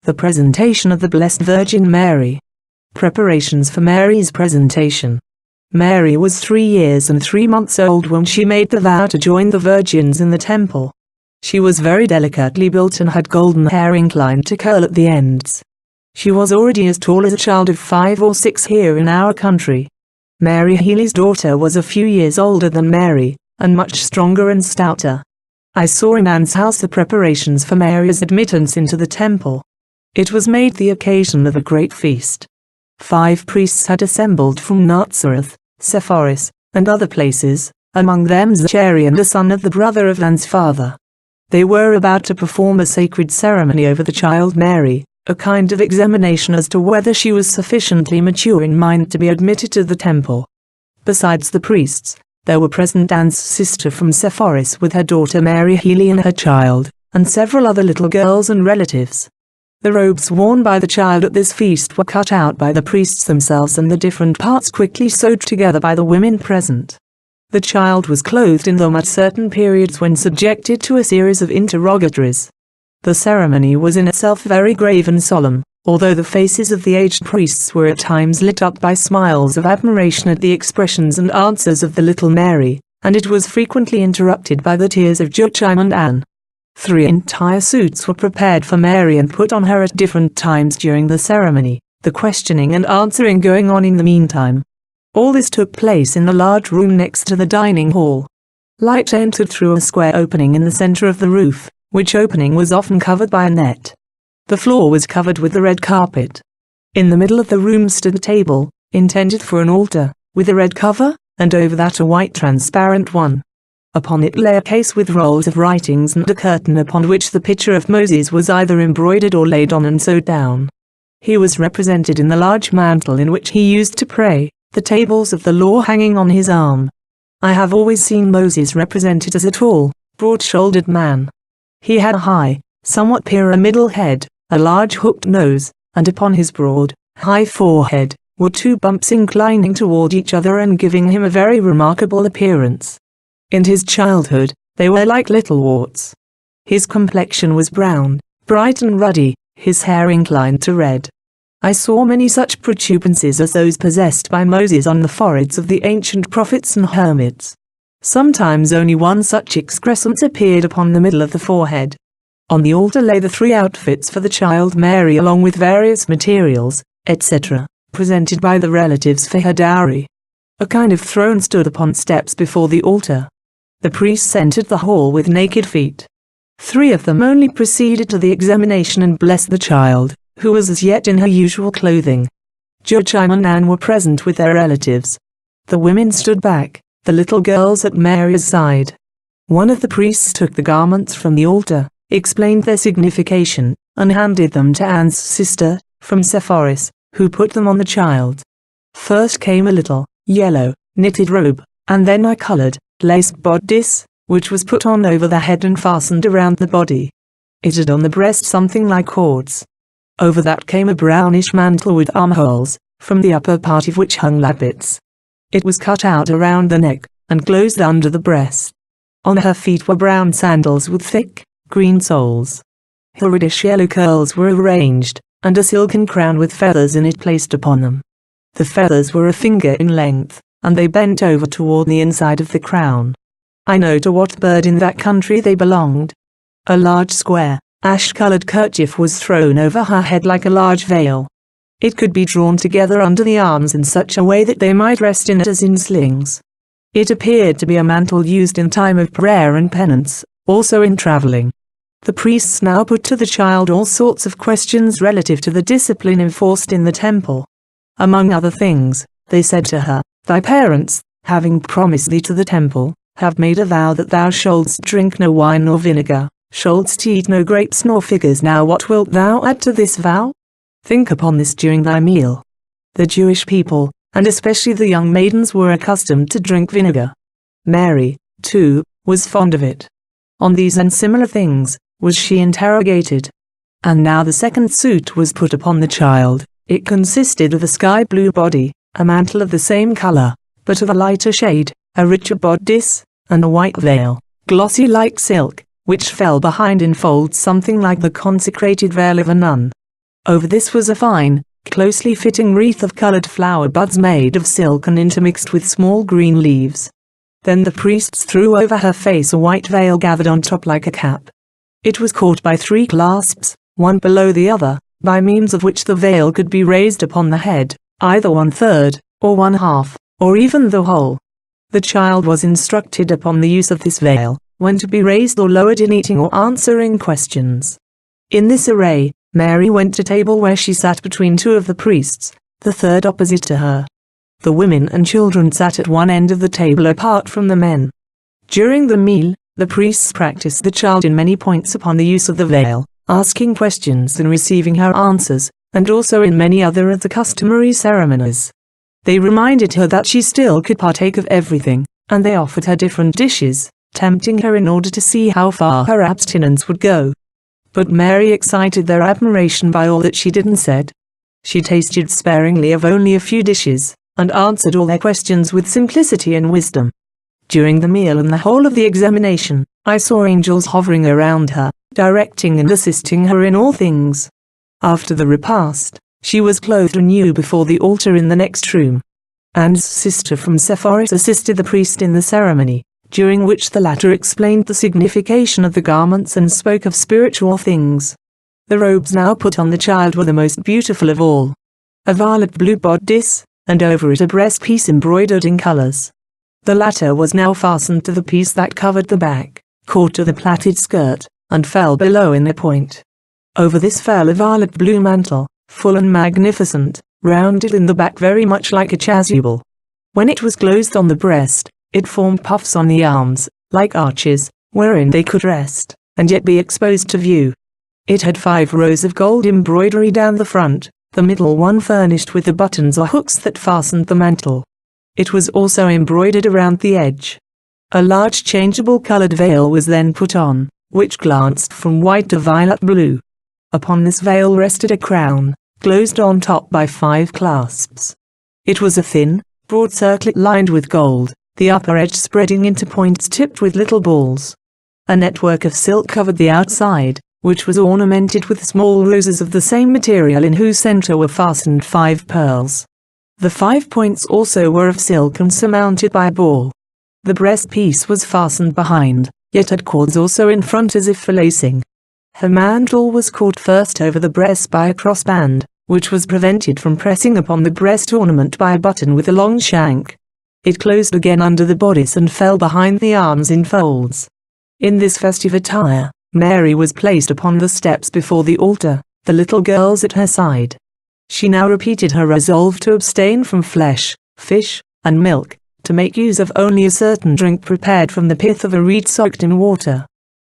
The presentation of the Blessed Virgin Mary. Preparations for Mary's presentation. Mary was 3 years and 3 months old when she made the vow to join the virgins in the temple. She was very delicately built and had golden hair inclined to curl at the ends. She was already as tall as a child of 5 or 6 here in our country. Mary Healy's daughter was a few years older than Mary, and much stronger and stouter. I saw in Anne's house the preparations for Mary's admittance into the temple. It was made the occasion of a great feast. 5 priests had assembled from Nazareth, Sepphoris, and other places, among them Zachariah, the son of the brother of Anne's father. They were about to perform a sacred ceremony over the child Mary, a kind of examination as to whether she was sufficiently mature in mind to be admitted to the temple. Besides the priests, there were present Anne's sister from Sepphoris with her daughter Mary Healy and her child, and several other little girls and relatives. The robes worn by the child at this feast were cut out by the priests themselves and the different parts quickly sewed together by the women present. The child was clothed in them at certain periods when subjected to a series of interrogatories. The ceremony was in itself very grave and solemn, although the faces of the aged priests were at times lit up by smiles of admiration at the expressions and answers of the little Mary, and it was frequently interrupted by the tears of Joachim and Anne. 3 entire suits were prepared for Mary and put on her at different times during the ceremony, the questioning and answering going on in the meantime. All this took place in the large room next to the dining hall. Light entered through a square opening in the center of the roof, which opening was often covered by a net. The floor was covered with the red carpet. In the middle of the room stood a table, intended for an altar, with a red cover, and over that a white transparent one. Upon it lay a case with rolls of writings and a curtain upon which the picture of Moses was either embroidered or laid on and sewed down. He was represented in the large mantle in which he used to pray, the tables of the law hanging on his arm. I have always seen Moses represented as a tall, broad-shouldered man. He had a high, somewhat pyramidal head, a large hooked nose, and upon his broad, high forehead, were 2 bumps inclining toward each other and giving him a very remarkable appearance. In his childhood, they were like little warts. His complexion was brown, bright and ruddy, his hair inclined to red. I saw many such protuberances as those possessed by Moses on the foreheads of the ancient prophets and hermits. Sometimes only one such excrescence appeared upon the middle of the forehead. On the altar lay the 3 outfits for the child Mary along with various materials, etc., presented by the relatives for her dowry. A kind of throne stood upon steps before the altar. The priests entered the hall with naked feet. 3 of them only proceeded to the examination and blessed the child, who was as yet in her usual clothing. Joachim and Anne were present with their relatives. The women stood back, the little girls at Mary's side. One of the priests took the garments from the altar, explained their signification, and handed them to Anne's sister, from Sepphoris, who put them on the child. First came a little, yellow, knitted robe, and then a colored, lace bodice, which was put on over the head and fastened around the body. It had on the breast something like cords. Over that came a brownish mantle with armholes, from the upper part of which hung lappets. It was cut out around the neck, and closed under the breast. On her feet were brown sandals with thick, green soles. Her reddish yellow curls were arranged, and a silken crown with feathers in it placed upon them. The feathers were a finger in length, and they bent over toward the inside of the crown. I know to what bird in that country they belonged. A large square, ash-colored kerchief was thrown over her head like a large veil. It could be drawn together under the arms in such a way that they might rest in it as in slings. It appeared to be a mantle used in time of prayer and penance, also in traveling. The priests now put to the child all sorts of questions relative to the discipline enforced in the temple. Among other things, they said to her, "Thy parents, having promised thee to the temple, have made a vow that thou shouldst drink no wine nor vinegar, shouldst eat no grapes nor figs. Now what wilt thou add to this vow? Think upon this during thy meal." The Jewish people, and especially the young maidens, were accustomed to drink vinegar. Mary, too, was fond of it. On these and similar things, was she interrogated. And now the second suit was put upon the child. It consisted of a sky blue body, a mantle of the same color, but of a lighter shade, a richer bodice, and a white veil, glossy like silk, which fell behind in folds something like the consecrated veil of a nun. Over this was a fine, closely fitting wreath of colored flower buds made of silk and intermixed with small green leaves. Then the priests threw over her face a white veil gathered on top like a cap. It was caught by 3 clasps, one below the other, by means of which the veil could be raised upon the head, either 1/3, or 1/2, or even the whole. The child was instructed upon the use of this veil, when to be raised or lowered in eating or answering questions. In this array, Mary went to table where she sat between 2 of the priests, the third opposite to her. The women and children sat at one end of the table apart from the men. During the meal, the priests practiced the child in many points upon the use of the veil, asking questions and receiving her answers, and also in many other of the customary ceremonies. They reminded her that she still could partake of everything, and they offered her different dishes, tempting her in order to see how far her abstinence would go. But Mary excited their admiration by all that she did and said. She tasted sparingly of only a few dishes, and answered all their questions with simplicity and wisdom. During the meal and the whole of the examination, I saw angels hovering around her, directing and assisting her in all things. After the repast, she was clothed anew before the altar in the next room. Anne's sister from Sepphoris assisted the priest in the ceremony, during which the latter explained the signification of the garments and spoke of spiritual things. The robes now put on the child were the most beautiful of all. A violet blue bodice, and over it a breastpiece embroidered in colors. The latter was now fastened to the piece that covered the back, caught to the plaited skirt, and fell below in a point. Over this fell a violet blue mantle, full and magnificent, rounded in the back very much like a chasuble. When it was closed on the breast, it formed puffs on the arms, like arches, wherein they could rest, and yet be exposed to view. It had 5 rows of gold embroidery down the front, the middle one furnished with the buttons or hooks that fastened the mantle. It was also embroidered around the edge. A large changeable colored veil was then put on, which glanced from white to violet blue. Upon this veil rested a crown, closed on top by 5 clasps. It was a thin, broad circlet lined with gold, the upper edge spreading into points tipped with little balls. A network of silk covered the outside, which was ornamented with small roses of the same material in whose center were fastened 5 pearls. The 5 points also were of silk and surmounted by a ball. The breastpiece was fastened behind, yet had cords also in front as if for lacing. Her mantle was caught first over the breast by a crossband, which was prevented from pressing upon the breast ornament by a button with a long shank. It closed again under the bodice and fell behind the arms in folds. In this festive attire, Mary was placed upon the steps before the altar, the little girls at her side. She now repeated her resolve to abstain from flesh, fish, and milk, to make use of only a certain drink prepared from the pith of a reed soaked in water.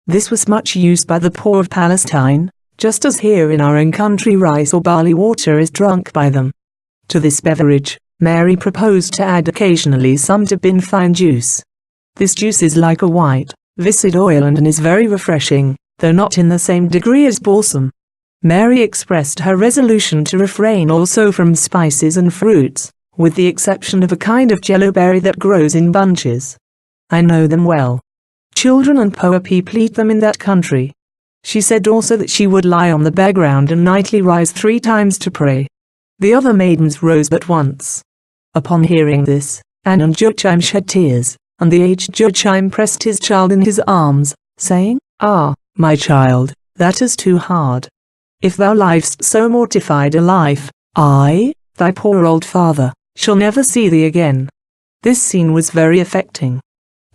This was much used by the poor of Palestine, just as here in our own country rice or barley water is drunk by them. To this beverage, Mary proposed to add occasionally some dipping fine juice. This juice is like a white, viscid oil and is very refreshing, though not in the same degree as balsam. Mary expressed her resolution to refrain also from spices and fruits, with the exception of a kind of jello berry that grows in bunches. I know them well. Children and poor people eat them in that country. She said also that she would lie on the bare ground and nightly rise 3 times to pray. The other maidens rose but once. Upon hearing this, Anne and Joachim shed tears, and the aged Joachim pressed his child in his arms, saying, "Ah, my child, that is too hard. If thou livest so mortified a life, I, thy poor old father, shall never see thee again." This scene was very affecting.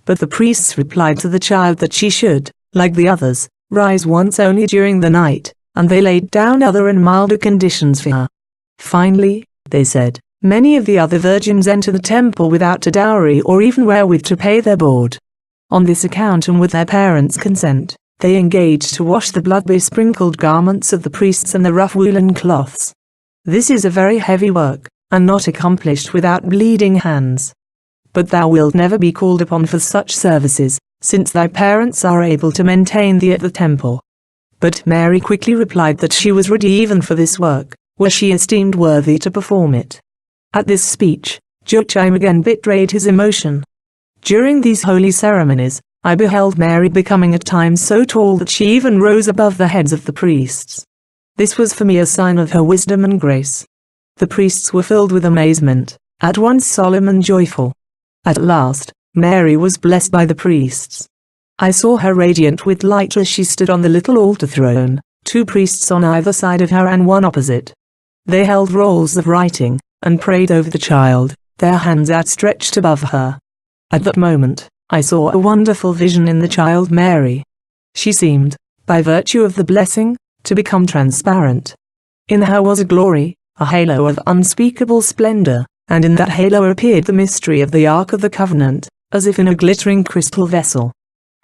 But the priests replied to the child that she should, like the others, rise once only during the night, and they laid down other and milder conditions for her. Finally, they said, many of the other virgins enter the temple without a dowry or even wherewith to pay their board. On this account and with their parents' consent, they engaged to wash the blood-besprinkled garments of the priests and the rough woolen cloths. This is a very heavy work, and not accomplished without bleeding hands. But thou wilt never be called upon for such services, since thy parents are able to maintain thee at the temple. But Mary quickly replied that she was ready even for this work, were she esteemed worthy to perform it. At this speech, Joachim again betrayed his emotion. During these holy ceremonies, I beheld Mary becoming at times so tall that she even rose above the heads of the priests. This was for me a sign of her wisdom and grace. The priests were filled with amazement, at once solemn and joyful. At last, Mary was blessed by the priests. I saw her radiant with light as she stood on the little altar throne, 2 priests on either side of her and 1 opposite. They held rolls of writing, and prayed over the child, their hands outstretched above her. At that moment, I saw a wonderful vision in the child Mary. She seemed, by virtue of the blessing, to become transparent. In her was a glory, a halo of unspeakable splendor, and in that halo appeared the mystery of the Ark of the Covenant, as if in a glittering crystal vessel.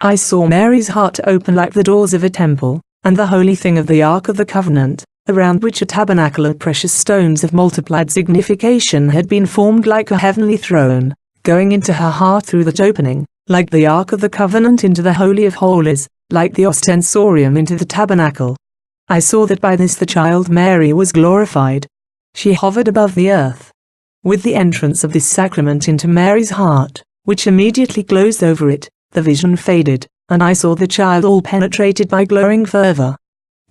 I saw Mary's heart open like the doors of a temple, and the holy thing of the Ark of the Covenant, around which a tabernacle of precious stones of multiplied signification had been formed like a heavenly throne, going into her heart through that opening, like the Ark of the Covenant into the Holy of Holies, like the ostensorium into the tabernacle. I saw that by this the child Mary was glorified. She hovered above the earth. With the entrance of this sacrament into Mary's heart, which immediately closed over it, the vision faded, and I saw the child all penetrated by glowing fervor.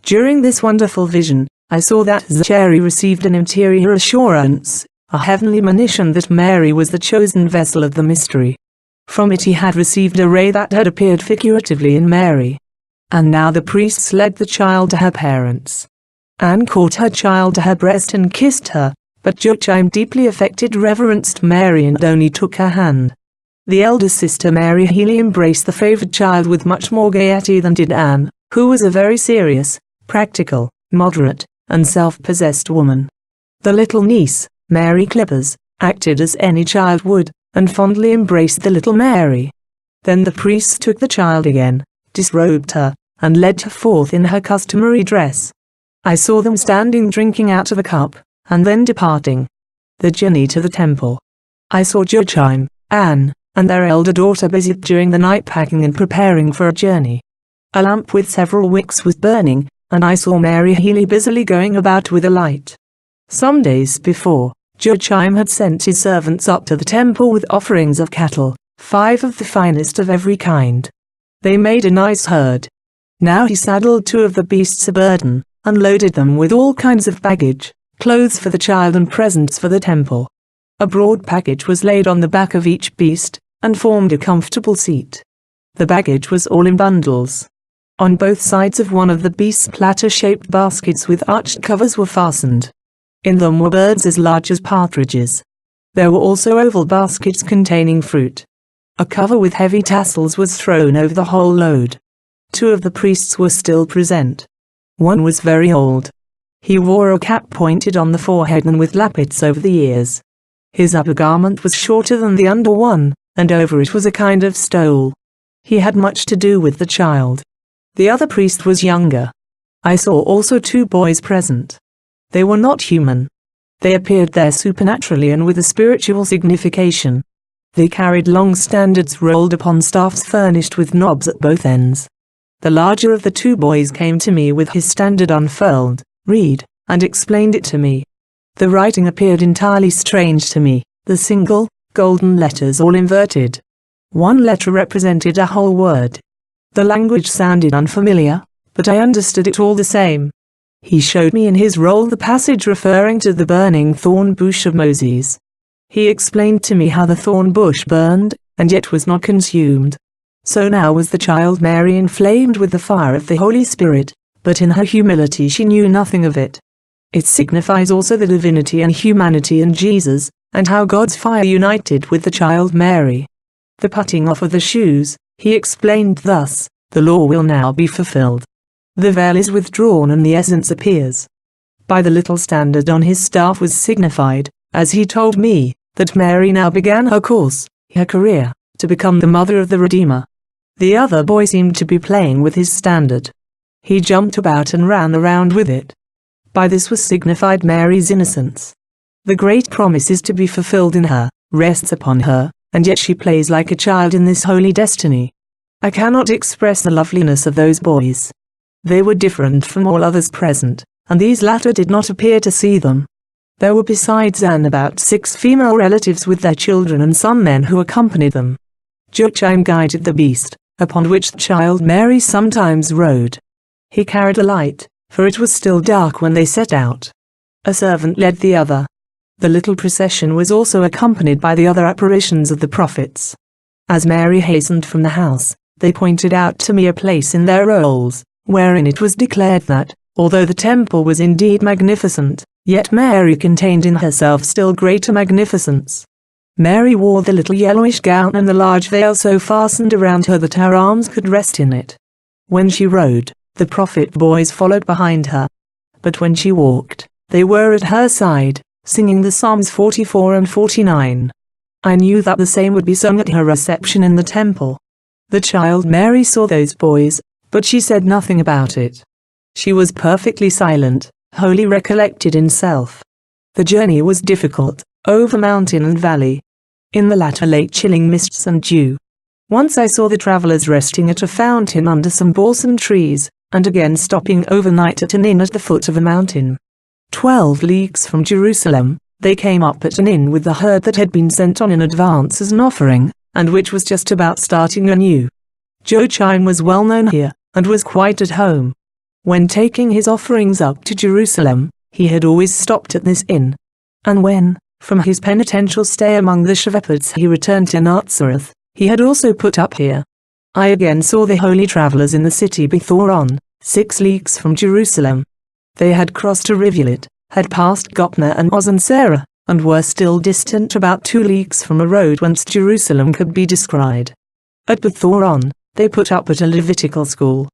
During this wonderful vision, I saw that Zachary received an interior assurance, a heavenly monition that Mary was the chosen vessel of the mystery. From it he had received a ray that had appeared figuratively in Mary. And now the priests led the child to her parents. Anne caught her child to her breast and kissed her, but Joachim, deeply affected, reverenced Mary and only took her hand. The elder sister Mary Healy embraced the favored child with much more gaiety than did Anne, who was a very serious, practical, moderate, and self-possessed woman. The little niece, Mary Clippers, acted as any child would, and fondly embraced the little Mary. Then the priests took the child again, disrobed her, and led her forth in her customary dress. I saw them standing drinking out of a cup, and then departing. The journey to the temple. I saw Joachim, Anne, and their elder daughter busied during the night packing and preparing for a journey. A lamp with several wicks was burning, and I saw Mary Healy busily going about with a light. Some days before, Joachim had sent his servants up to the temple with offerings of cattle, 5 of the finest of every kind. They made a nice herd. Now he saddled 2 of the beasts of burden, and loaded them with all kinds of baggage, clothes for the child and presents for the temple. A broad package was laid on the back of each beast, and formed a comfortable seat. The baggage was all in bundles. On both sides of one of the beasts platter-shaped baskets with arched covers were fastened. In them were birds as large as partridges. There were also oval baskets containing fruit. A cover with heavy tassels was thrown over the whole load. 2 of the priests were still present. One was very old. He wore a cap pointed on the forehead and with lappets over the ears. His upper garment was shorter than the under one, and over it was a kind of stole. He had much to do with the child. The other priest was younger. I saw also 2 boys present. They were not human. They appeared there supernaturally and with a spiritual signification. They carried long standards rolled upon staffs furnished with knobs at both ends. The larger of the 2 boys came to me with his standard unfurled, read, and explained it to me. The writing appeared entirely strange to me, the single, golden letters all inverted. One letter represented a whole word. The language sounded unfamiliar, but I understood it all the same. He showed me in his roll the passage referring to the burning thorn bush of Moses. He explained to me how the thorn bush burned, and yet was not consumed. So now was the child Mary inflamed with the fire of the Holy Spirit, but in her humility she knew nothing of it. It signifies also the divinity and humanity in Jesus, and how God's fire united with the child Mary. The putting off of the shoes, he explained thus, the law will now be fulfilled. The veil is withdrawn and the essence appears. By the little standard on his staff was signified, as he told me, that Mary now began her course, her career, to become the mother of the Redeemer. The other boy seemed to be playing with his standard. He jumped about and ran around with it. By this was signified Mary's innocence. The great promise is to be fulfilled in her, rests upon her, and yet she plays like a child in this holy destiny. I cannot express the loveliness of those boys. They were different from all others present, and these latter did not appear to see them. There were besides Anne about 6 female relatives with their children and some men who accompanied them. Joachim guided the beast, upon which the child Mary sometimes rode. He carried a light, for it was still dark when they set out. A servant led the other. The little procession was also accompanied by the other apparitions of the prophets. As Mary hastened from the house, they pointed out to me a place in their rolls, wherein it was declared that, although the temple was indeed magnificent, yet Mary contained in herself still greater magnificence. Mary wore the little yellowish gown and the large veil so fastened around her that her arms could rest in it. When she rode, the prophet boys followed behind her. But when she walked, they were at her side, singing the Psalms 44 and 49. I knew that the same would be sung at her reception in the temple. The child Mary saw those boys, but she said nothing about it. She was perfectly silent, wholly recollected in self. The journey was difficult, over mountain and valley. In the latter lay chilling mists and dew. Once I saw the travellers resting at a fountain under some balsam trees, and again stopping overnight at an inn at the foot of a mountain. 12 leagues from Jerusalem, they came up at an inn with the herd that had been sent on in advance as an offering, and which was just about starting anew. Joachim was well known here, and was quite at home. When taking his offerings up to Jerusalem, he had always stopped at this inn. And when, from his penitential stay among the shepherds he returned to Nazareth, he had also put up here. I again saw the holy travellers in the city Bethoron, 6 leagues from Jerusalem. They had crossed a rivulet, had passed Gopna and Oz and Sarah, and were still distant about 2 leagues from a road whence Jerusalem could be descried. At Bethoron, they put up at a Levitical school.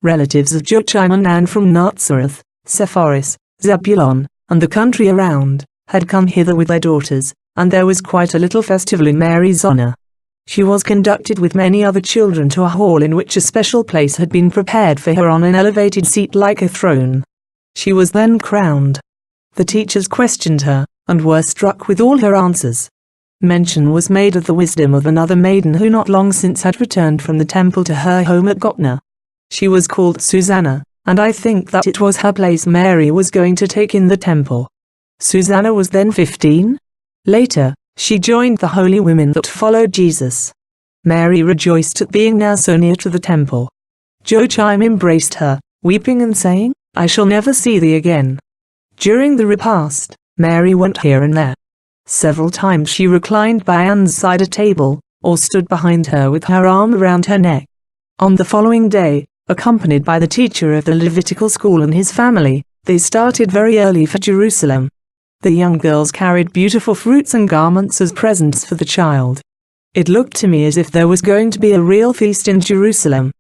Relatives of Joachim and Anne from Nazareth, Sepphoris, Zebulon, and the country around, had come hither with their daughters, and there was quite a little festival in Mary's honour. She was conducted with many other children to a hall in which a special place had been prepared for her on an elevated seat like a throne. She was then crowned. The teachers questioned her, and were struck with all her answers. Mention was made of the wisdom of another maiden who not long since had returned from the temple to her home at Gopna. She was called Susanna, and I think that it was her place Mary was going to take in the temple. Susanna was then 15. Later, she joined the holy women that followed Jesus. Mary rejoiced at being now so near to the temple. Joachim embraced her, weeping and saying, "I shall never see thee again." During the repast, Mary went here and there. Several times she reclined by Anne's side at table, or stood behind her with her arm around her neck. On the following day, accompanied by the teacher of the Levitical school and his family, they started very early for Jerusalem. The young girls carried beautiful fruits and garments as presents for the child. It looked to me as if there was going to be a real feast in Jerusalem.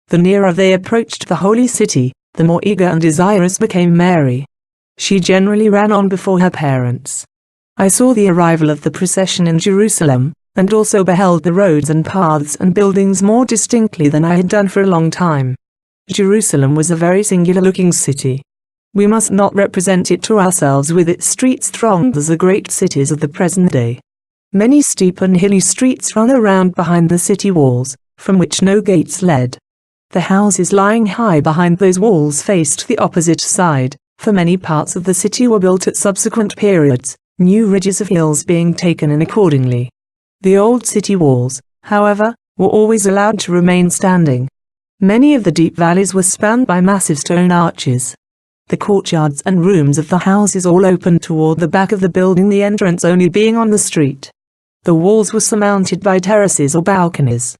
The nearer they approached the holy city, the more eager and desirous became Mary. She generally ran on before her parents. I saw the arrival of the procession in Jerusalem, and also beheld the roads and paths and buildings more distinctly than I had done for a long time. Jerusalem was a very singular-looking city. We must not represent it to ourselves with its streets thronged as the great cities of the present day. Many steep and hilly streets run around behind the city walls, from which no gates led. The houses lying high behind those walls faced the opposite side, for many parts of the city were built at subsequent periods, new ridges of hills being taken in accordingly. The old city walls, however, were always allowed to remain standing. Many of the deep valleys were spanned by massive stone arches. The courtyards and rooms of the houses all opened toward the back of the building, the entrance only being on the street. The walls were surmounted by terraces or balconies.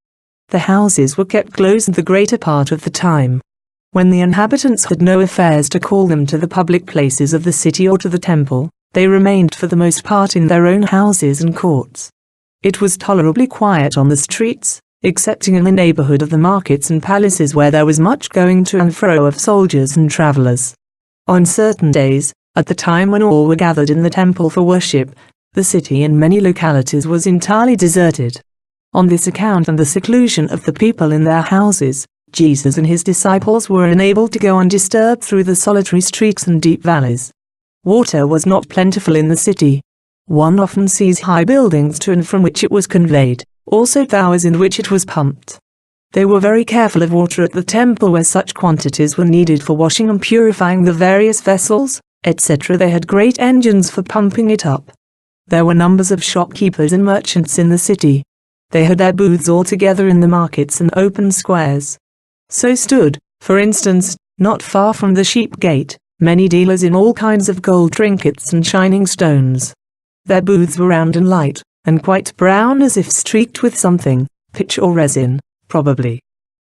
The houses were kept closed the greater part of the time. When the inhabitants had no affairs to call them to the public places of the city or to the temple, they remained for the most part in their own houses and courts. It was tolerably quiet on the streets, excepting in the neighborhood of the markets and palaces where there was much going to and fro of soldiers and travelers. On certain days, at the time when all were gathered in the temple for worship, the city in many localities was entirely deserted. On this account and the seclusion of the people in their houses, Jesus and his disciples were enabled to go undisturbed through the solitary streets and deep valleys. Water was not plentiful in the city. One often sees high buildings to and from which it was conveyed, also towers in which it was pumped. They were very careful of water at the temple where such quantities were needed for washing and purifying the various vessels, etc. They had great engines for pumping it up. There were numbers of shopkeepers and merchants in the city. They had their booths all together in the markets and open squares. So stood, for instance, Not far from the sheep gate, many dealers in all kinds of gold trinkets and shining stones. Their booths were round and light, and quite brown as if streaked with something, pitch or resin, probably.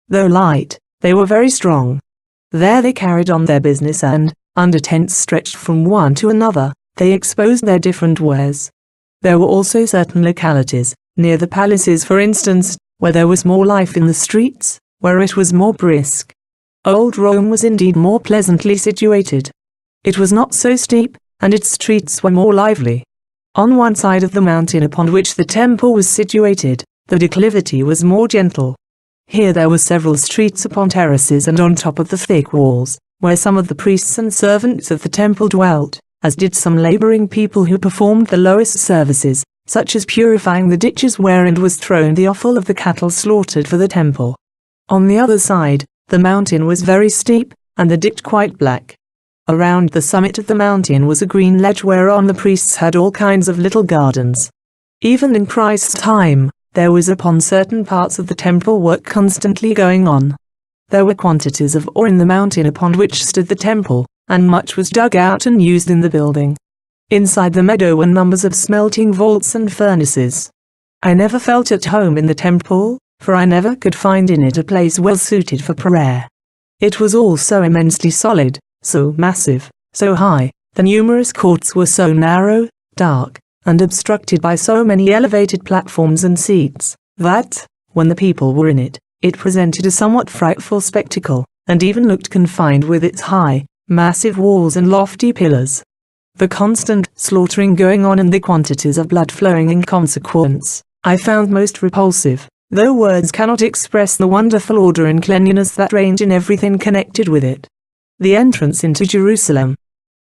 Though light, they were very strong. There they carried on their business and, under tents stretched from one to another, they exposed their different wares. There were also certain localities, near the palaces for instance, where there was more life in the streets, where it was more brisk. Old Rome was indeed more pleasantly situated. It was not so steep, and its streets were more lively. On one side of the mountain upon which the temple was situated, the declivity was more gentle. Here there were several streets upon terraces and on top of the thick walls, where some of the priests and servants of the temple dwelt, as did some laboring people who performed the lowest services, such as purifying the ditches wherein was thrown the offal of the cattle slaughtered for the temple. On the other side, the mountain was very steep, and the ditch quite black. Around the summit of the mountain was a green ledge whereon the priests had all kinds of little gardens. Even in Christ's time, there was upon certain parts of the temple work constantly going on. There were quantities of ore in the mountain upon which stood the temple, and much was dug out and used in the building. Inside the meadow were numbers of smelting vaults and furnaces. I never felt at home in the temple, for I never could find in it a place well suited for prayer. It was all so immensely solid, so massive, so high, the numerous courts were so narrow, dark, and obstructed by so many elevated platforms and seats, that, when the people were in it, it presented a somewhat frightful spectacle, and even looked confined with its high, massive walls and lofty pillars. The constant slaughtering going on and the quantities of blood flowing in consequence, I found most repulsive, though words cannot express the wonderful order and cleanliness that reigned in everything connected with it. The entrance into Jerusalem.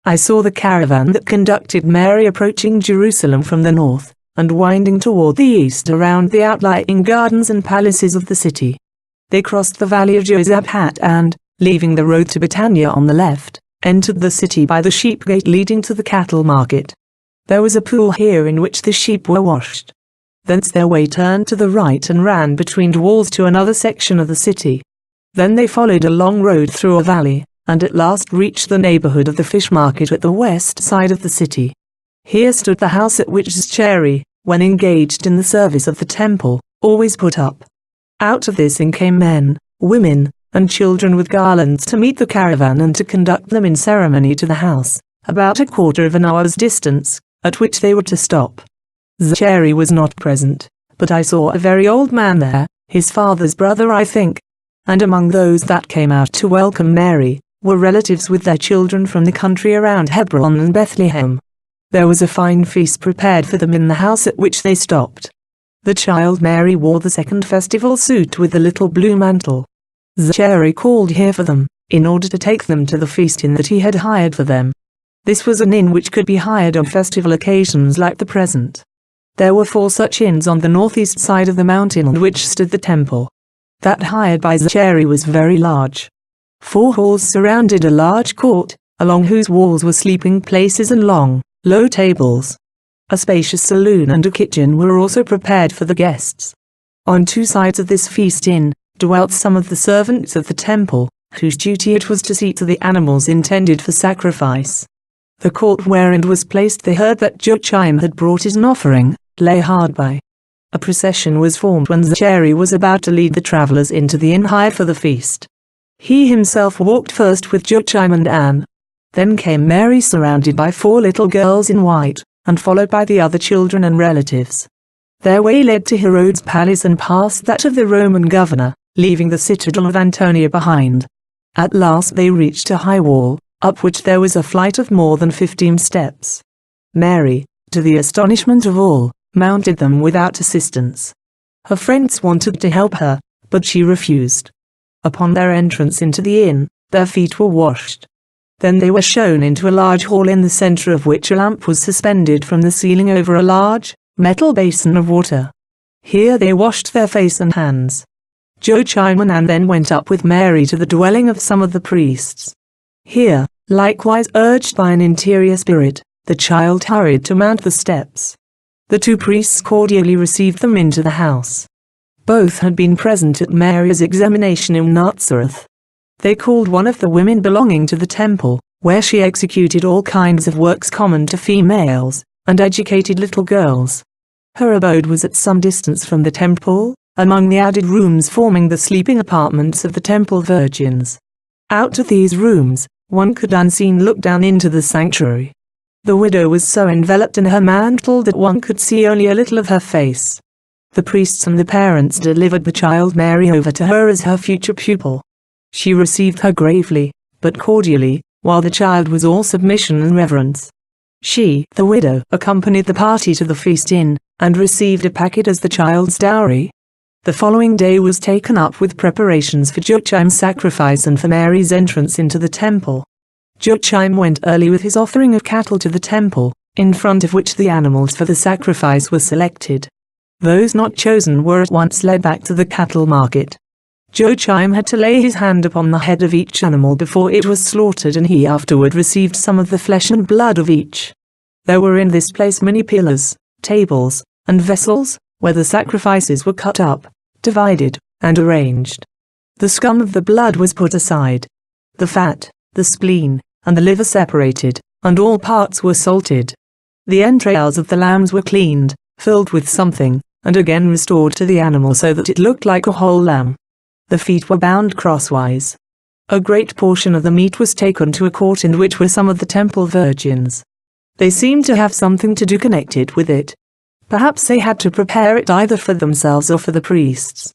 I saw the caravan that conducted Mary approaching Jerusalem from the north, and winding toward the east around the outlying gardens and palaces of the city. They crossed the valley of Josaphat and, leaving the road to Betania on the left, entered the city by the sheep gate leading to the cattle market. There was a pool here in which the sheep were washed. Thence their way turned to the right and ran between walls to another section of the city. Then they followed a long road through a valley, and at last reached the neighborhood of the fish market at the west side of the city. Here stood the house at which Zachary, when engaged in the service of the temple, always put up. Out of this in came men, women, and children with garlands to meet the caravan and to conduct them in ceremony to the house, about a quarter of an hour's distance, at which they were to stop. Zachary was not present, but I saw a very old man there, his father's brother I think. And among those that came out to welcome Mary, were relatives with their children from the country around Hebron and Bethlehem. There was a fine feast prepared for them in the house at which they stopped. The child Mary wore the second festival suit with the little blue mantle. Zachary called here for them, in order to take them to the feast inn that he had hired for them. This was an inn which could be hired on festival occasions like the present. There were 4 such inns on the northeast side of the mountain on which stood the temple. That hired by Zachary was very large. 4 halls surrounded a large court, along whose walls were sleeping places and long, low tables. A spacious saloon and a kitchen were also prepared for the guests. On 2 sides of this feast inn, dwelt some of the servants of the temple, whose duty it was to see to the animals intended for sacrifice. The court wherein was placed the herd that Joachim had brought as an offering, lay hard by. A procession was formed when Zachary was about to lead the travelers into the inn hired for the feast. He himself walked first with Joachim and Anne. Then came Mary surrounded by 4 little girls in white, and followed by the other children and relatives. Their way led to Herod's palace and past that of the Roman governor, leaving the citadel of Antonia behind. At last they reached a high wall, up which there was a flight of more than 15 steps. Mary, to the astonishment of all, mounted them without assistance. Her friends wanted to help her, but she refused. Upon their entrance into the inn, their feet were washed. Then they were shown into a large hall in the center of which a lamp was suspended from the ceiling over a large, metal basin of water. Here they washed their face and hands. Joachim and Anne then went up with Mary to the dwelling of some of the priests. Here, likewise urged by an interior spirit, the child hurried to mount the steps. The 2 priests cordially received them into the house. Both had been present at Mary's examination in Nazareth. They called one of the women belonging to the temple, where she executed all kinds of works common to females, and educated little girls. Her abode was at some distance from the temple, among the added rooms forming the sleeping apartments of the temple virgins. Out of these rooms, one could unseen look down into the sanctuary. The widow was so enveloped in her mantle that one could see only a little of her face. The priests and the parents delivered the child Mary over to her as her future pupil. She received her gravely, but cordially, while the child was all submission and reverence. She, the widow, accompanied the party to the feast inn, and received a packet as the child's dowry. The following day was taken up with preparations for Joachim's sacrifice and for Mary's entrance into the temple. Joachim went early with his offering of cattle to the temple, in front of which the animals for the sacrifice were selected. Those not chosen were at once led back to the cattle market. Joachim had to lay his hand upon the head of each animal before it was slaughtered, and he afterward received some of the flesh and blood of each. There were in this place many pillars, tables, and vessels, where the sacrifices were cut up, divided, and arranged. The scum of the blood was put aside. The fat, the spleen, and the liver separated, and all parts were salted. The entrails of the lambs were cleaned, filled with something, and again restored to the animal so that it looked like a whole lamb. The feet were bound crosswise. A great portion of the meat was taken to a court in which were some of the temple virgins. They seemed to have something to do connected with it. Perhaps they had to prepare it either for themselves or for the priests.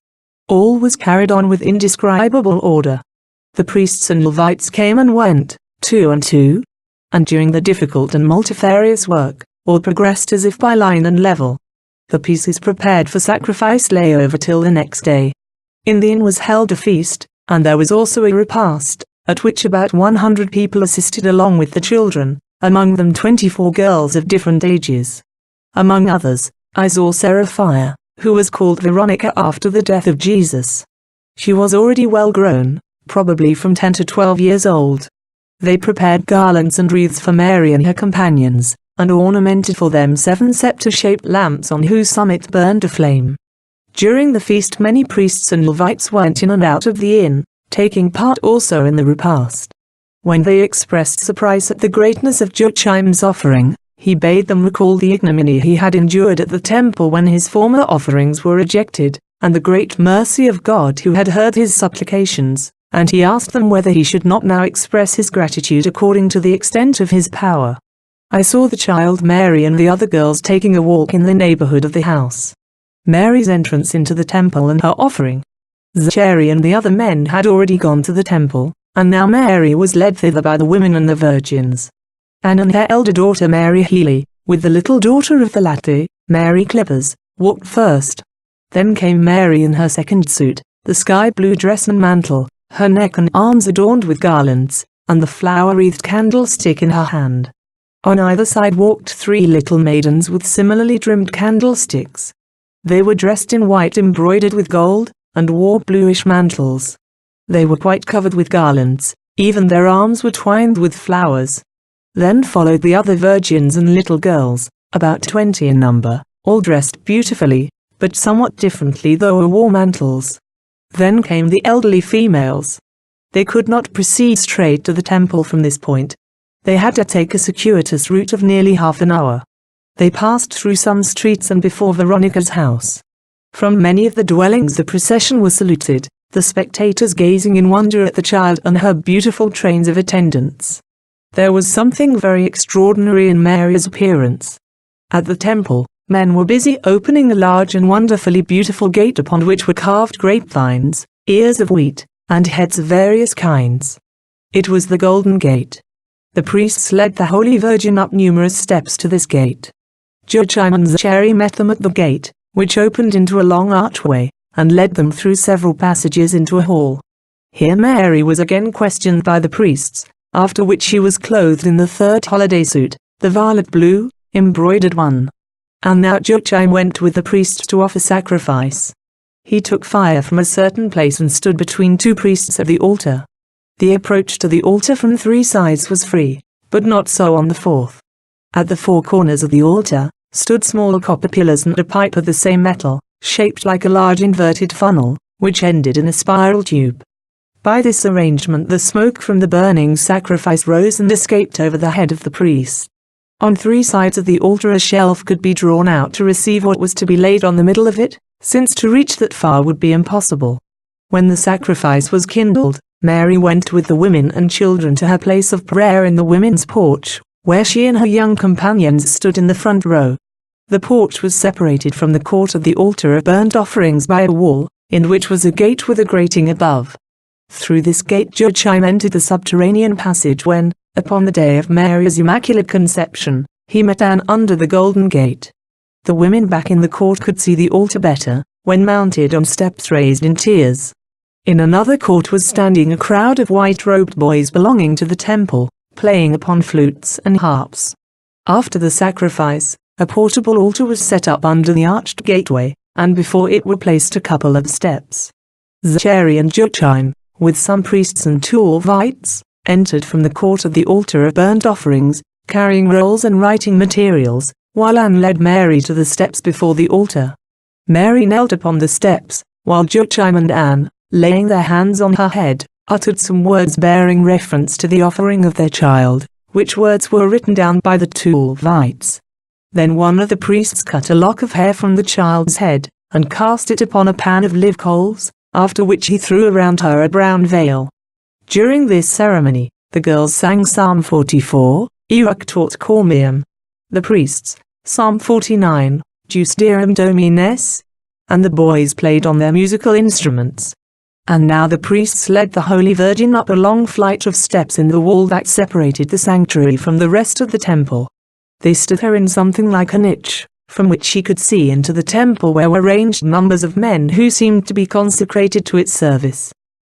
All was carried on with indescribable order. The priests and Levites came and went, two and two, and during the difficult and multifarious work, all progressed as if by line and level. The pieces prepared for sacrifice lay over till the next day. In the inn was held a feast, and there was also a repast, at which about 100 people assisted along with the children, among them 24 girls of different ages. Among others, I saw Seraphia, who was called Veronica after the death of Jesus. She was already well grown, probably from 10 to 12 years old. They prepared garlands and wreaths for Mary and her companions, and ornamented for them 7 scepter-shaped lamps on whose summit burned a flame. During the feast many priests and Levites went in and out of the inn, taking part also in the repast. When they expressed surprise at the greatness of Joachim's offering, he bade them recall the ignominy he had endured at the temple when his former offerings were rejected, and the great mercy of God who had heard his supplications, and he asked them whether he should not now express his gratitude according to the extent of his power. I saw the child Mary and the other girls taking a walk in the neighborhood of the house. Mary's entrance into the temple and her offering. Zachary and the other men had already gone to the temple, and now Mary was led thither by the women and the virgins. Anne and her elder daughter Mary Healy, with the little daughter of the latter, Mary Clippers, walked first. Then came Mary in her second suit, the sky-blue dress and mantle, her neck and arms adorned with garlands, and the flower-wreathed candlestick in her hand. On either side walked 3 little maidens with similarly trimmed candlesticks. They were dressed in white embroidered with gold, and wore bluish mantles. They were quite covered with garlands, even their arms were twined with flowers. Then followed the other virgins and little girls, about 20 in number, all dressed beautifully, but somewhat differently though wore mantles. Then came the elderly females. They could not proceed straight to the temple from this point. They had to take a circuitous route of nearly half an hour. They passed through some streets and before Veronica's house. From many of the dwellings the procession was saluted, the spectators gazing in wonder at the child and her beautiful trains of attendants. There was something very extraordinary in Mary's appearance. At the temple, men were busy opening a large and wonderfully beautiful gate upon which were carved grapevines, ears of wheat, and heads of various kinds. It was the Golden Gate. The priests led the Holy Virgin up numerous steps to this gate. Joachim and Zachary met them at the gate, which opened into a long archway, and led them through several passages into a hall. Here Mary was again questioned by the priests, after which she was clothed in the 3rd holiday suit, the violet blue, embroidered one. And now Joachim went with the priests to offer sacrifice. He took fire from a certain place and stood between 2 priests at the altar. The approach to the altar from 3 sides was free, but not so on the 4th. At the 4 corners of the altar stood small copper pillars and a pipe of the same metal, shaped like a large inverted funnel, which ended in a spiral tube. By this arrangement the smoke from the burning sacrifice rose and escaped over the head of the priest. On 3 sides of the altar a shelf could be drawn out to receive what was to be laid on the middle of it, since to reach that far would be impossible. When the sacrifice was kindled, Mary went with the women and children to her place of prayer in the women's porch, where she and her young companions stood in the front row. The porch was separated from the court of the altar of burnt offerings by a wall, in which was a gate with a grating above. Through this gate Joachim entered the subterranean passage when, upon the day of Mary's Immaculate Conception, he met Anne under the golden gate. The women back in the court could see the altar better, when mounted on steps raised in tiers. In another court was standing a crowd of white-robed boys belonging to the temple, playing upon flutes and harps. After the sacrifice, a portable altar was set up under the arched gateway, and before it were placed a couple of steps. Zachary and Joachim, with some priests and 2 Levites, entered from the court of the altar of burnt offerings, carrying rolls and writing materials, while Anne led Mary to the steps before the altar. Mary knelt upon the steps, while Joachim and Anne, laying their hands on her head, uttered some words bearing reference to the offering of their child, which words were written down by the 2 Levites. Then one of the priests cut a lock of hair from the child's head, and cast it upon a pan of live coals, after which he threw around her a brown veil. During this ceremony, the girls sang Psalm 44, Emmerich taught Cormium. The priests, Psalm 49, Deus Deum Domines, and the boys played on their musical instruments. And now the priests led the Holy Virgin up a long flight of steps in the wall that separated the sanctuary from the rest of the temple. They stood her in something like a niche, from which she could see into the temple where were ranged numbers of men who seemed to be consecrated to its service.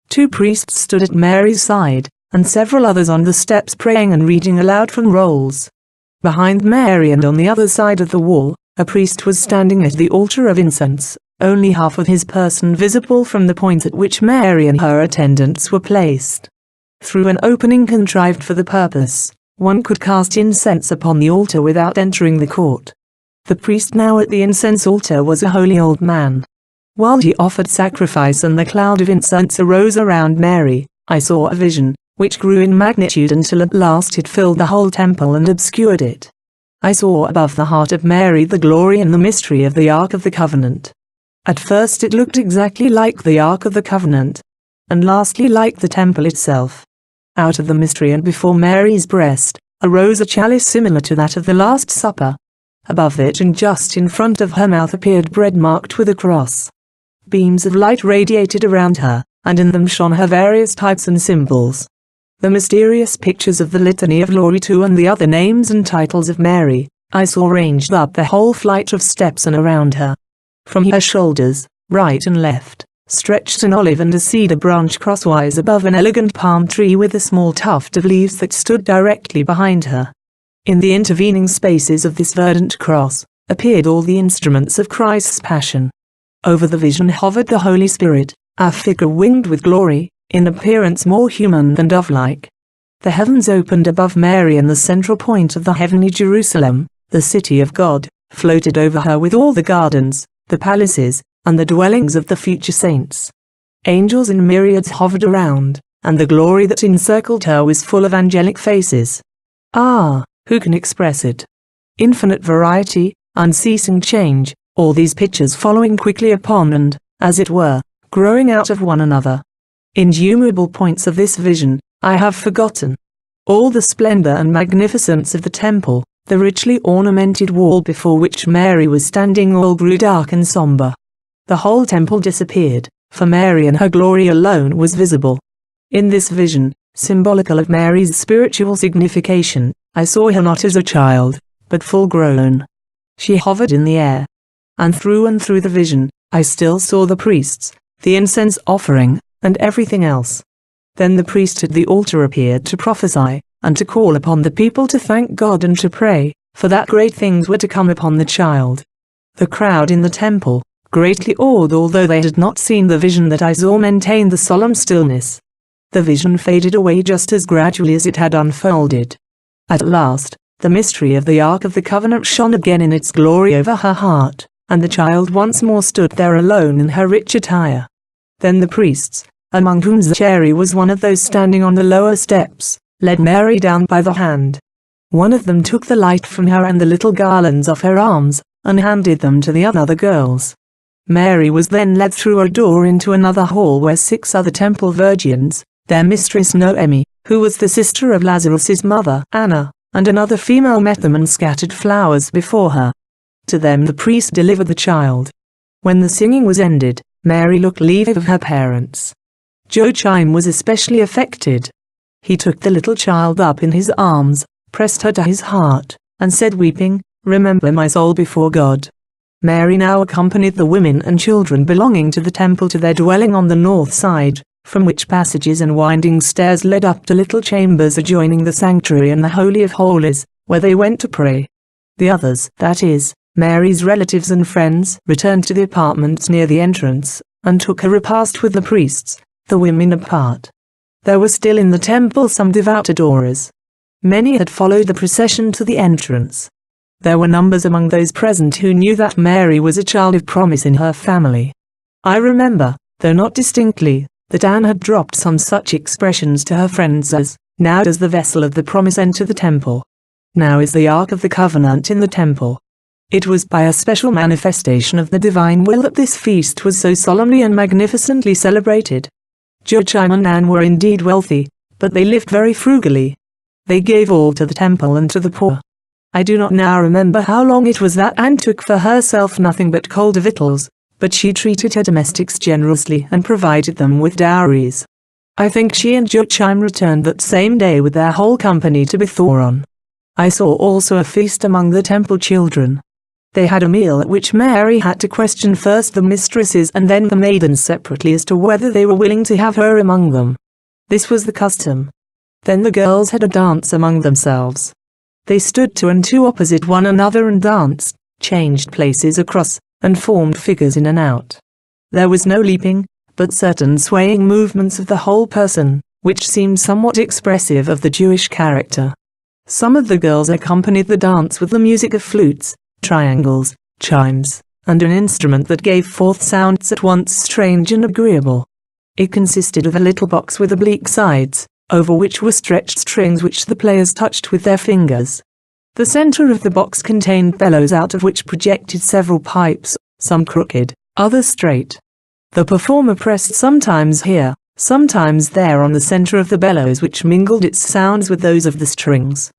2 priests stood at Mary's side, and several others on the steps praying and reading aloud from rolls. Behind Mary and on the other side of the wall, a priest was standing at the altar of incense, only half of his person visible from the point at which Mary and her attendants were placed. Through an opening contrived for the purpose, one could cast incense upon the altar without entering the court. The priest now at the incense altar was a holy old man. While he offered sacrifice and the cloud of incense arose around Mary, I saw a vision, which grew in magnitude until at last it filled the whole temple and obscured it. I saw above the heart of Mary the glory and the mystery of the Ark of the Covenant. At first it looked exactly like the Ark of the Covenant, and lastly like the temple itself. Out of the mystery and before Mary's breast, arose a chalice similar to that of the Last Supper. Above it and just in front of her mouth appeared bread marked with a cross. Beams of light radiated around her, and in them shone her various types and symbols. The mysterious pictures of the Litany of Glory to and the other names and titles of Mary, I saw ranged up the whole flight of steps and around her. From her shoulders, right and left, stretched an olive and a cedar branch crosswise above an elegant palm tree with a small tuft of leaves that stood directly behind her. In the intervening spaces of this verdant cross, appeared all the instruments of Christ's Passion. Over the vision hovered the Holy Spirit, a figure winged with glory, in appearance more human than dove-like. The heavens opened above Mary and the central point of the heavenly Jerusalem, the city of God, floated over her with all the gardens, the palaces, and the dwellings of the future saints. Angels in myriads hovered around, and the glory that encircled her was full of angelic faces. Ah, who can express it? Infinite variety, unceasing change, all these pictures following quickly upon and, as it were, growing out of one another. Innumerable points of this vision, I have forgotten. All the splendor and magnificence of the temple, the richly ornamented wall before which Mary was standing all grew dark and somber. The whole temple disappeared, for Mary and her glory alone was visible. In this vision, symbolical of Mary's spiritual signification, I saw her not as a child, but full grown. She hovered in the air. And through the vision, I still saw the priests, the incense offering, and everything else. Then the priest at the altar appeared to prophesy, and to call upon the people to thank God and to pray, for that great things were to come upon the child. The crowd in the temple, greatly awed although they had not seen the vision that I saw, maintained the solemn stillness. The vision faded away just as gradually as it had unfolded. At last, the mystery of the Ark of the Covenant shone again in its glory over her heart, and the child once more stood there alone in her rich attire. Then the priests, among whom Zachary was one of those standing on the lower steps, led Mary down by the hand. One of them took the light from her and the little garlands off her arms, and handed them to the other girls. Mary was then led through a door into another hall where 6 other temple virgins, their mistress Noemi, who was the sister of Lazarus's mother, Anna, and another female met them and scattered flowers before her. To them the priest delivered the child. When the singing was ended, Mary took leave of her parents. Joachim was especially affected. He took the little child up in his arms, pressed her to his heart, and said weeping, "Remember my soul before God." Mary now accompanied the women and children belonging to the temple to their dwelling on the north side, from which passages and winding stairs led up to little chambers adjoining the sanctuary and the Holy of Holies, where they went to pray. The others, that is, Mary's relatives and friends, returned to the apartments near the entrance, and took a repast with the priests, the women apart. There were still in the temple some devout adorers. Many had followed the procession to the entrance. There were numbers among those present who knew that Mary was a child of promise in her family. I remember, though not distinctly, that Anne had dropped some such expressions to her friends as, "Now does the vessel of the promise enter the temple. Now is the Ark of the Covenant in the temple." It was by a special manifestation of the divine will that this feast was so solemnly and magnificently celebrated. Joachim and Anne were indeed wealthy, but they lived very frugally. They gave all to the temple and to the poor. I do not now remember how long it was that Anne took for herself nothing but cold victuals, but she treated her domestics generously and provided them with dowries. I think she and Joachim returned that same day with their whole company to Bethoron. I saw also a feast among the temple children. They had a meal at which Mary had to question first the mistresses and then the maidens separately as to whether they were willing to have her among them. This was the custom. Then the girls had a dance among themselves. They stood 2 and 2 opposite one another and danced, changed places across, and formed figures in and out. There was no leaping, but certain swaying movements of the whole person, which seemed somewhat expressive of the Jewish character. Some of the girls accompanied the dance with the music of flutes, triangles, chimes, and an instrument that gave forth sounds at once strange and agreeable. It consisted of a little box with oblique sides, over which were stretched strings which the players touched with their fingers. The center of the box contained bellows out of which projected several pipes, some crooked, others straight. The performer pressed sometimes here, sometimes there on the center of the bellows which mingled its sounds with those of the strings.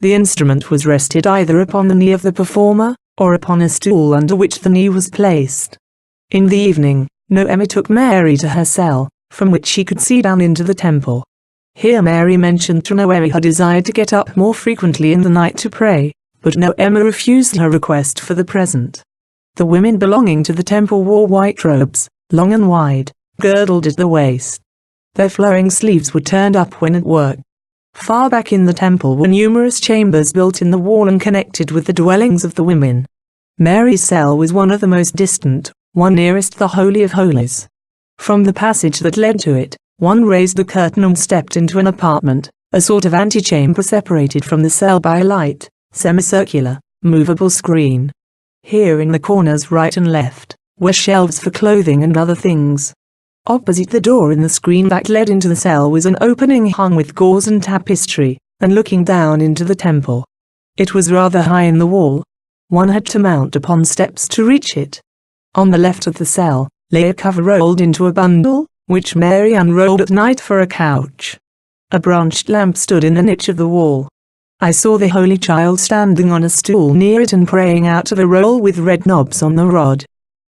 The instrument was rested either upon the knee of the performer, or upon a stool under which the knee was placed. In the evening, Noemi took Mary to her cell, from which she could see down into the temple. Here Mary mentioned to Noemi her desire to get up more frequently in the night to pray, but Noemi refused her request for the present. The women belonging to the temple wore white robes, long and wide, girdled at the waist. Their flowing sleeves were turned up when at work. Far back in the temple were numerous chambers built in the wall and connected with the dwellings of the women. Mary's cell was one of the most distant, one nearest the Holy of Holies. From the passage that led to it, one raised the curtain and stepped into an apartment, a sort of antechamber separated from the cell by a light, semicircular, movable screen. Here in the corners right and left, were shelves for clothing and other things. Opposite the door in the screen that led into the cell was an opening hung with gauze and tapestry, and looking down into the temple. It was rather high in the wall. One had to mount upon steps to reach it. On the left of the cell, lay a cover rolled into a bundle, which Mary unrolled at night for a couch. A branched lamp stood in a niche of the wall. I saw the Holy Child standing on a stool near it and praying out of a roll with red knobs on the rod.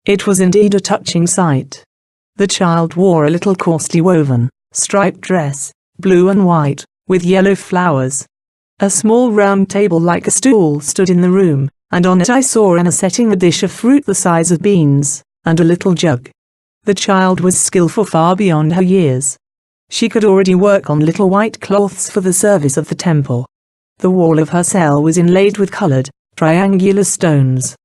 It was indeed a touching sight. The child wore a little coarsely woven, striped dress, blue and white, with yellow flowers. A small round table like a stool stood in the room, and on it I saw Anna setting a dish of fruit the size of beans, and a little jug. The child was skillful far beyond her years. She could already work on little white cloths for the service of the temple. The wall of her cell was inlaid with colored, triangular stones.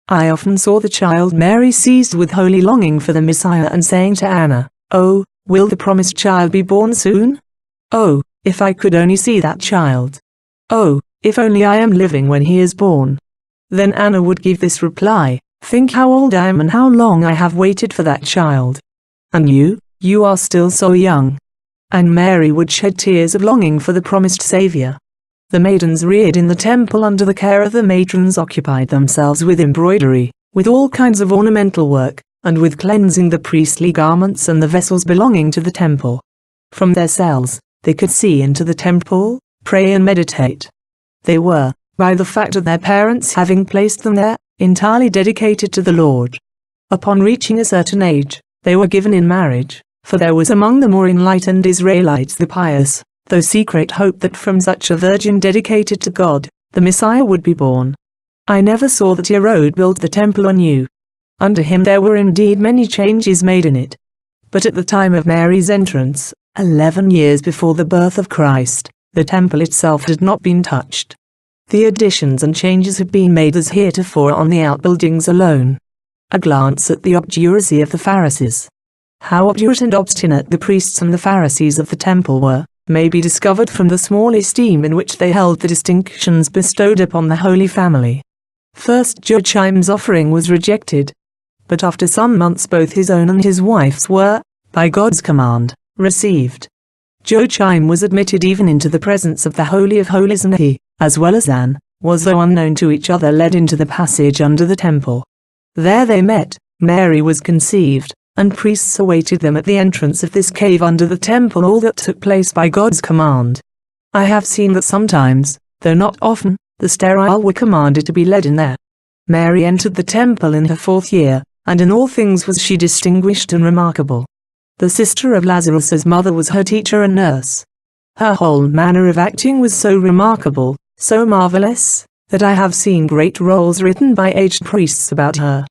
I often saw the child Mary seized with holy longing for the Messiah and saying to Anna, "Oh, will the promised child be born soon? Oh, if I could only see that child. Oh, if only I am living when he is born." Then Anna would give this reply, "Think how old I am and how long I have waited for that child. And you, You are still so young." And Mary would shed tears of longing for the promised Savior. The maidens reared in the temple under the care of the matrons occupied themselves with embroidery, with all kinds of ornamental work, and with cleansing the priestly garments and the vessels belonging to the temple. From their cells, they could see into the temple, pray and meditate. They were, by the fact of their parents having placed them there, entirely dedicated to the Lord. Upon reaching a certain age, they were given in marriage, for there was among the more enlightened Israelites the pious, though secret hope that from such a virgin dedicated to God, the Messiah would be born. I never saw that Herod built the temple anew. Under him there were indeed many changes made in it. But at the time of Mary's entrance, 11 years before the birth of Christ, the temple itself had not been touched. The additions and changes had been made as heretofore on the outbuildings alone. A glance at the obduracy of the Pharisees. How obdurate and obstinate the priests and the Pharisees of the temple were, may be discovered from the small esteem in which they held the distinctions bestowed upon the Holy Family. First Joachim's offering was rejected. But after some months both his own and his wife's were, by God's command, received. Joachim was admitted even into the presence of the Holy of Holies, and he, as well as Anne, was though unknown to each other led into the passage under the temple. There they met, Mary was conceived, and priests awaited them at the entrance of this cave under the temple. All that took place by God's command. I have seen that sometimes, though not often, the sterile were commanded to be led in there. Mary entered the temple in her 4th year, and in all things was she distinguished and remarkable. The sister of Lazarus's mother was her teacher and nurse. Her whole manner of acting was so remarkable, so marvelous, that I have seen great rolls written by aged priests about her.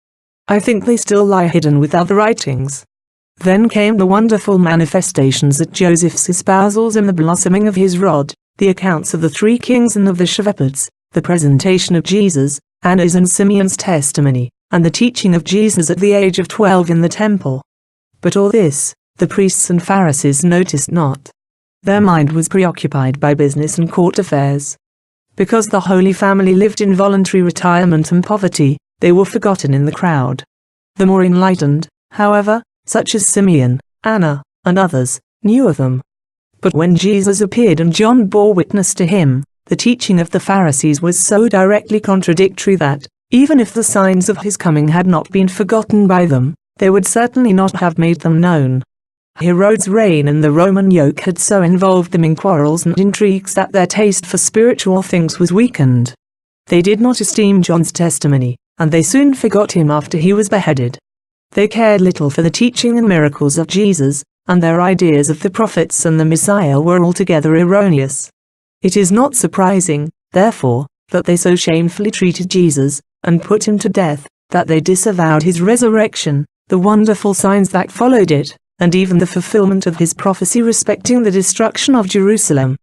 I think they still lie hidden with other writings. Then came the wonderful manifestations at Joseph's espousals and the blossoming of his rod, the accounts of the 3 kings and of the shepherds, the presentation of Jesus, Anna's and Simeon's testimony, and the teaching of Jesus at the age of 12 in the temple. But all this, the priests and Pharisees noticed not. Their mind was preoccupied by business and court affairs. Because the Holy Family lived in voluntary retirement and poverty, they were forgotten in the crowd. The more enlightened, however, such as Simeon, Anna, and others, knew of them. But when Jesus appeared and John bore witness to him, the teaching of the Pharisees was so directly contradictory that, even if the signs of his coming had not been forgotten by them, they would certainly not have made them known. Herod's reign and the Roman yoke had so involved them in quarrels and intrigues that their taste for spiritual things was weakened. They did not esteem John's testimony, and they soon forgot him after he was beheaded. They cared little for the teaching and miracles of Jesus, and their ideas of the prophets and the Messiah were altogether erroneous. It is not surprising, therefore, that they so shamefully treated Jesus, and put him to death, that they disavowed his resurrection, the wonderful signs that followed it, and even the fulfillment of his prophecy respecting the destruction of Jerusalem.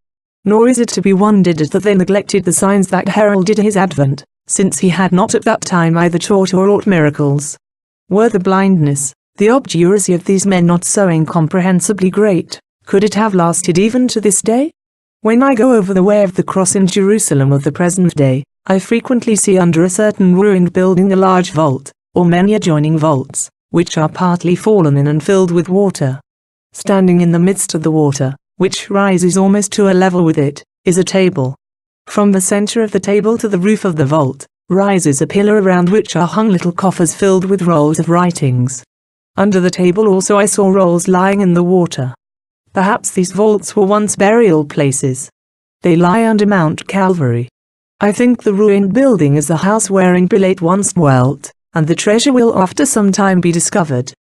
Nor is it to be wondered at that they neglected the signs that heralded his advent, since he had not at that time either taught or wrought miracles. Were the blindness, the obduracy of these men not so incomprehensibly great, could it have lasted even to this day? When I go over the way of the cross in Jerusalem of the present day, I frequently see under a certain ruined building a large vault, or many adjoining vaults, which are partly fallen in and filled with water. Standing in the midst of the water, which rises almost to a level with it, is a table. From the center of the table to the roof of the vault, rises a pillar around which are hung little coffers filled with rolls of writings. Under the table also I saw rolls lying in the water. Perhaps these vaults were once burial places. They lie under Mount Calvary. I think the ruined building is the house wherein Pilate once dwelt, and the treasure will after some time be discovered,